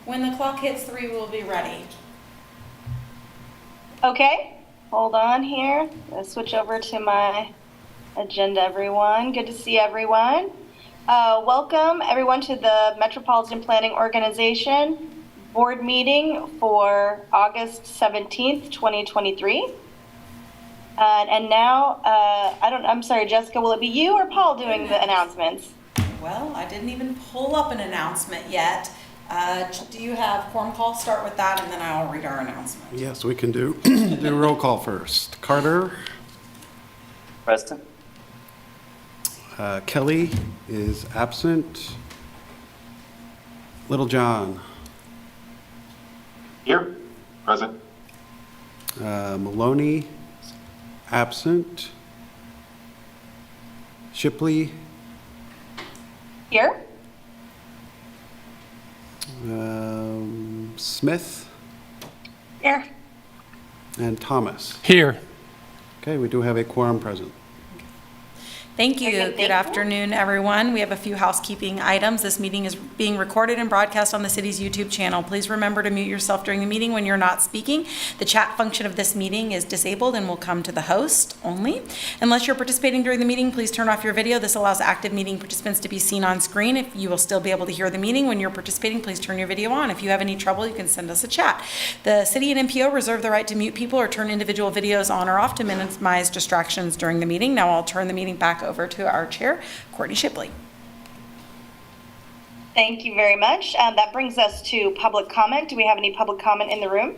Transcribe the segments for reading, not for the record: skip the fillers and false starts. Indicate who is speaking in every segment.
Speaker 1: When the clock hits 3, we'll be ready.
Speaker 2: Okay, hold on here. Let's switch over to my agenda, everyone. Good to see everyone. Welcome, everyone, to the Metropolitan Planning Organization board meeting for August 17th, 2023. And now, I'm sorry, Jessica, will it be you or Paul doing the announcements?
Speaker 1: Well, I didn't even pull up an announcement yet. Do you have quorum call? Start with that, and then I'll read our announcement.
Speaker 3: Yes, we can do do roll call first. Carter.
Speaker 4: Present.
Speaker 3: Kelly is absent. Little John.
Speaker 5: Here. Present.
Speaker 3: Maloney is absent. Shipley.
Speaker 2: Here.
Speaker 3: Smith.
Speaker 2: Here.
Speaker 3: And Thomas.
Speaker 6: Here.
Speaker 3: Okay, we do have a quorum present.
Speaker 1: Thank you.
Speaker 2: Okay, thank
Speaker 1: Good
Speaker 2: you.
Speaker 1: afternoon, everyone. We have a few housekeeping items. This meeting is being recorded and broadcast on the city's YouTube channel. Please remember to mute yourself during the meeting when you're not speaking. The chat function of this meeting is disabled and will come to the host only. Unless you're participating during the meeting, please turn off your video. This allows active meeting participants to be seen on screen. If you will still be able to hear the meeting when you're participating, please turn your video on. If you have any trouble, you can send us a chat. The city and MPO reserve the right to mute people or turn individual videos on or off to minimize distractions during the meeting. Now I'll turn the meeting back over to our chair, Courtney Shipley.
Speaker 2: Thank you very much. That brings us to public comment. Do we have any public comment in the room?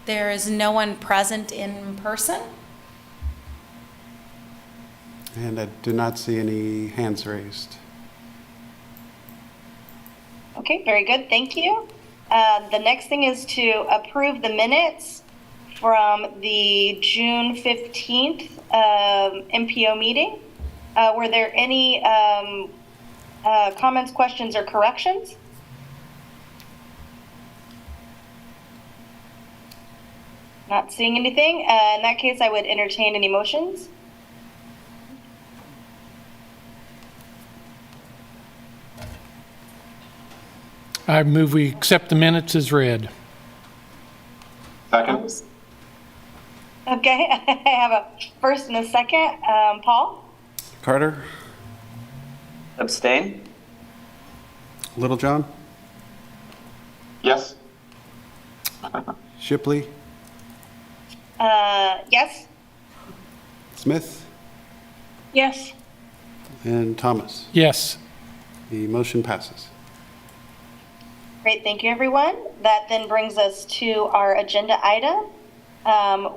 Speaker 1: There is no one present in person.
Speaker 3: And I do not see any hands raised.
Speaker 2: Okay, very good. Thank you. The next thing is to approve the minutes from the June 15th MPO meeting. Were there any comments, questions, or corrections? Not seeing anything. In that case, I would entertain any motions.
Speaker 6: I move we accept the minutes as read.
Speaker 5: Second.
Speaker 2: Okay, I have a first and a second. Paul?
Speaker 3: Carter.
Speaker 4: Abstain.
Speaker 3: Little John.
Speaker 5: Yes.
Speaker 3: Shipley.
Speaker 2: Yes?
Speaker 3: Smith.
Speaker 2: Yes.
Speaker 3: And Thomas.
Speaker 6: Yes.
Speaker 3: The motion passes.
Speaker 2: Great, thank you, everyone. That then brings us to our agenda item,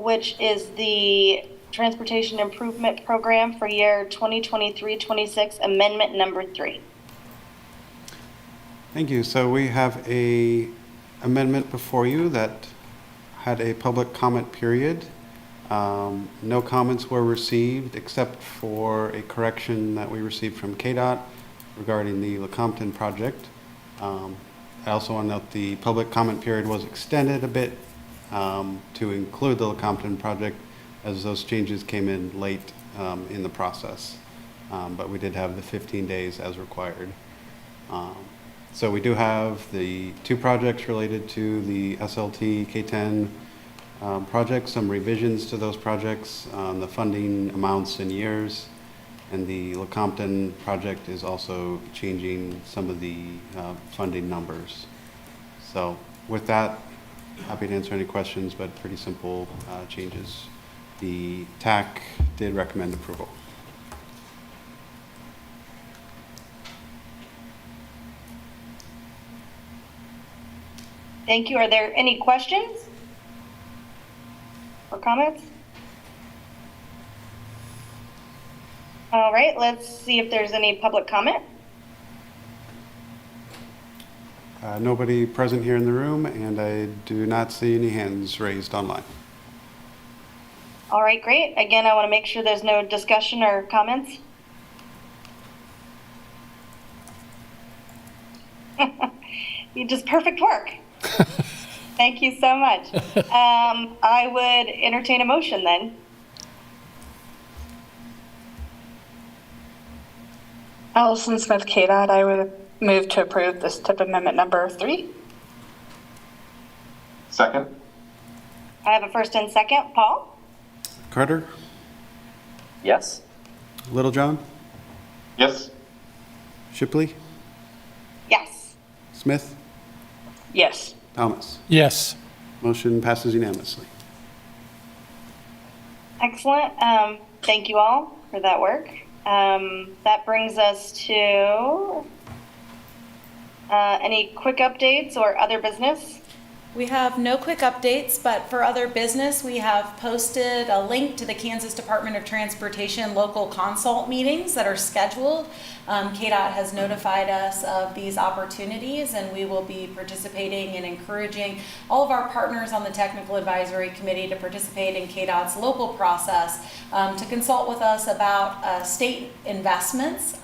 Speaker 2: which is the Transportation Improvement Program for year 2023-26, Amendment Number 3.
Speaker 3: Thank you. So we have a amendment before you that had a public comment period. No comments were received except for a correction that we received from KDOT regarding the Lecompton project. I also want to note the public comment period was extended a bit to include the Lecompton project as those changes came in late in the process. But we did have the 15 days as required. So we do have the two projects related to the SLT K10 project, some revisions to those projects, the funding amounts and years, and the Lecompton project is also changing some of the funding numbers. So with that, happy to answer any questions, but pretty simple changes. The TAC did recommend approval.
Speaker 2: Thank you. Are there any questions or comments? All right, let's see if there's any public comment.
Speaker 3: Nobody present here in the room, and I do not see any hands raised online.
Speaker 2: All right, great. Again, I want to make sure there's no discussion or comments. You just perfect work. Thank you so much. I would entertain a motion then.
Speaker 7: Allison Smith KDOT, I would
Speaker 5: move to approve this tip amendment number 3.
Speaker 7: Second?
Speaker 2: I have a first and second. Paul?
Speaker 3: Carter,
Speaker 4: Yes.
Speaker 3: Littlejohn,
Speaker 7: Yes.
Speaker 3: Shipley,
Speaker 2: Yes.
Speaker 3: Smith,
Speaker 5: Yes.
Speaker 3: Thomas.
Speaker 6: Yes.
Speaker 3: Motion passes unanimously.
Speaker 2: Excellent. Thank you all for that work. That brings us to any quick updates or other business?
Speaker 1: We have no quick updates, but for other business, we have posted a link to the Kansas Department of Transportation local consult meetings that are scheduled. KDOT has notified us of these opportunities, and we will be participating and encouraging all of our partners on the Technical Advisory Committee to participate in KDOT's local process to consult with us about state investments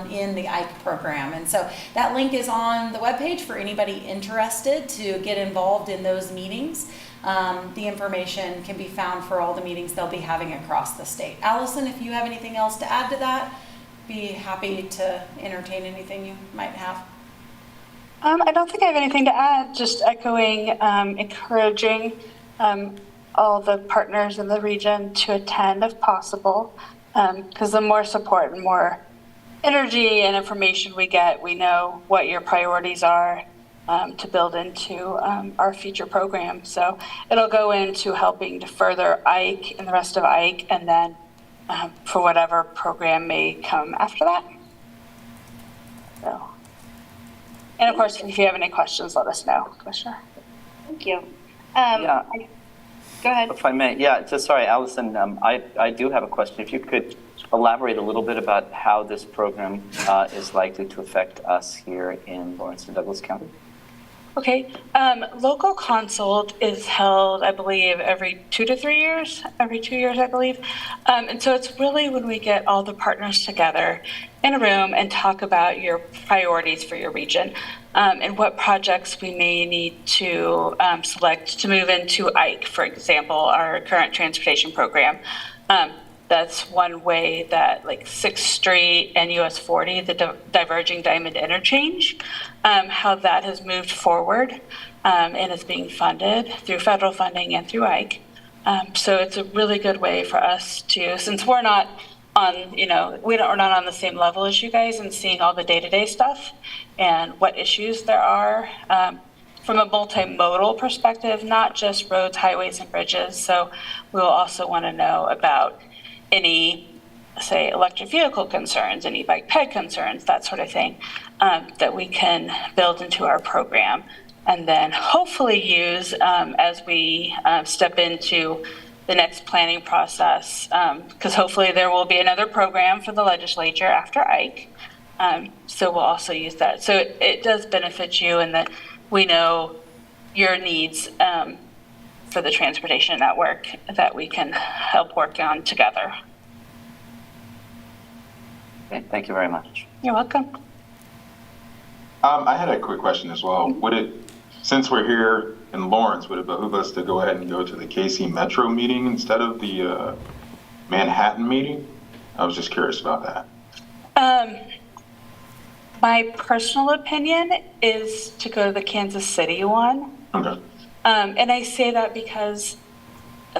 Speaker 1: in the IKE program. And so that link is on the webpage for anybody interested to get involved in those meetings. The information can be found for all the meetings they'll be having across the state. Allison, if you have anything else to add to that, be happy to entertain anything you might have.
Speaker 5: I don't think I have anything to add, just echoing, encouraging all the partners in the region to attend if possible, because the more support and more energy and information we get, we know what your priorities are to build into our future program. So it'll go into helping to further IKE and the rest of IKE, and then for whatever program may come after that. So, and of course, if you have any questions, let us know, Commissioner.
Speaker 2: Thank you.
Speaker 4: Yeah.
Speaker 2: Go ahead.
Speaker 4: If I may, yeah, just sorry, Allison, I do have a question. If you could elaborate a little bit about how this program is likely to affect us here in Lawrence and Douglas County.
Speaker 5: Okay, local consult is held, I believe, every 2 to 3 years, every 2 years, I believe. And so it's really when we get all the partners together in a room and talk about your priorities for your region and what projects we may need to select to move into IKE, for example, our current transportation program. That's one way that like 6th Street and US 40, the diverging diamond interchange, how that has moved forward and is being funded through federal funding and through IKE. So it's a really good way for us to, since we're not on, we're not on the same level as you guys and seeing all the day-to-day stuff and what issues there are from a multimodal perspective, not just roads, highways, and bridges. So we'll also want to know about any, say, electric vehicle concerns, any bike ped concerns, that sort of thing, that we can build into our program and then hopefully use as we step into the next planning process, because hopefully there will be another program for the legislature after IKE. So we'll also use that. So it does benefit you in that we know your needs for the transportation network that we can help work on together.
Speaker 4: Okay, thank you very much.
Speaker 5: You're welcome.
Speaker 7: I had a quick question as well. Since we're here in Lawrence, would it behoove us to go ahead and go to the KC Metro meeting instead of the Manhattan meeting? I was just curious about that.
Speaker 5: My personal opinion is to go to the Kansas City one.
Speaker 7: Okay.
Speaker 5: And I say that because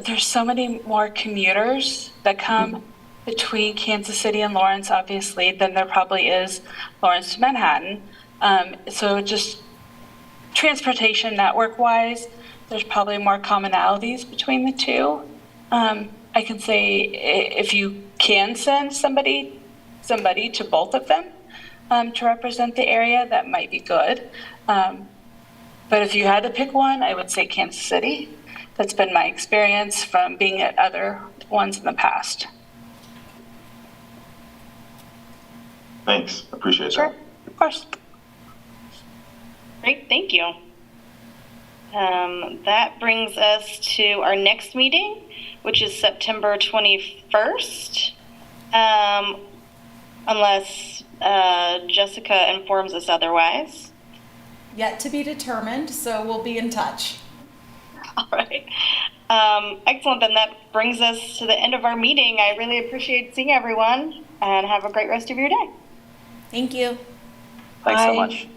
Speaker 5: there's so many more commuters that come between Kansas City and Lawrence, obviously, than there probably is Lawrence to Manhattan. So just transportation network-wise, there's probably more commonalities between the two. I can say if you can send somebody to both of them to represent the area, that might be good. But if you had to pick one, I would say Kansas City. That's been my experience from being at other ones in the past.
Speaker 7: Thanks. Appreciate
Speaker 5: Sure,
Speaker 7: that.
Speaker 5: of course.
Speaker 2: Great, thank you. That brings us to our next meeting, which is September 21st. Unless Jessica informs us otherwise.
Speaker 1: Yet to be determined, so we'll be in touch.
Speaker 2: All right. Excellent. Then that brings us to the end of our meeting. I really appreciate seeing everyone and have a great rest of your day.
Speaker 1: Thank you.
Speaker 4: Thanks so
Speaker 5: Bye.
Speaker 4: much.